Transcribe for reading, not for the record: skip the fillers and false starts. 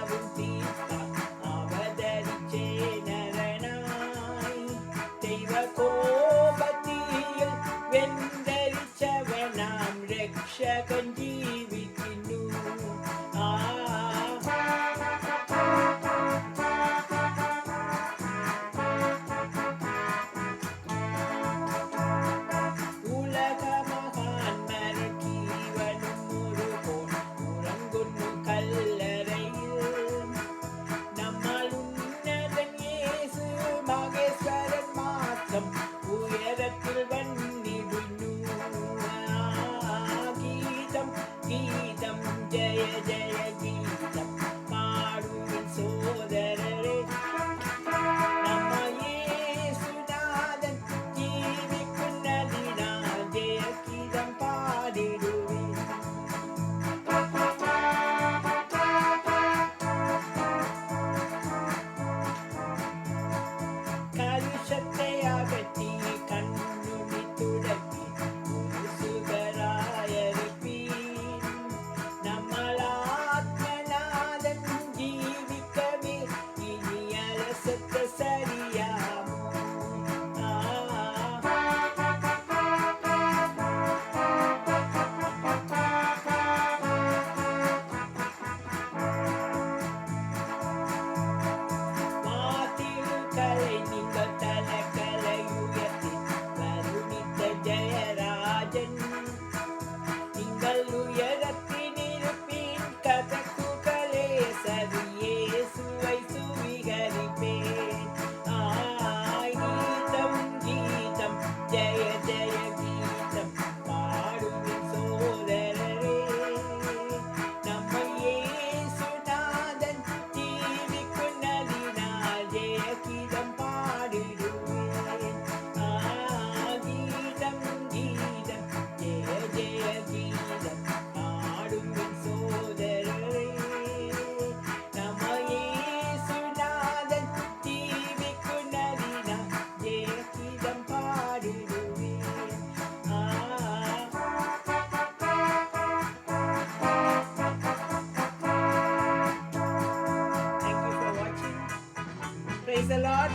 யாவும் தீர்த்தார் அவதரிச்சே நரனாய். தெய்வ கோபத்தில் வெந்தரிச்சவனாம் ரக்ஷகன் ஜீவிக்கின்னு. உலக மகான் மரக்கீவனும் முருகோன் உறங்குன்னும் கல்லறையில் நம்மால் உன்னதன் இயேசு மகேஸ்வரன் மாத்திரம் உயரத்தில் வந்திடுன்னு. கீதம் கீதம் ஜெய ஜெய கீதம் பாடுவின் சோதரரே. நம்ம இயேசுநாதன் ஜீவிக்குன்னதினால் ஜெய கீதம் பாடிடுவேன். கலுஷத்தை அகற்றி கண்ணுனி துடக்கி சுகராயரிப்பீன். நம்மால் ஆத்மநாதன் ஜீவிக்கவே இனி அலசத்த சரியாமோ. மாத்திருக்கலை நீங்கள் தலக்கலை உயர்த்தி வருணித்த ஜெயராஜன். நீங்கள் உயரத்தின் இருப்பின் கதக்குகளே சரியேசுவை சுவிகரிப்பேன். கீதம் கீதம் ஜெய ஜெய கீதம் பாடுவின் சோதரரே. நம்ம இயேசுநாதன் ஜீவிக்குன்னதினால் ஜெய கீதம் பாடிடுவேன். கீதம் கீதம் ஜெய ஜெய கீதம் பாடுவின் சோதரரே. நம்ம இயேசுநாதன் ஜீவிக்குன்னதினால் ஜெய கீதம் பாடிடுவேன். Thank you for watching. Praise the Lord.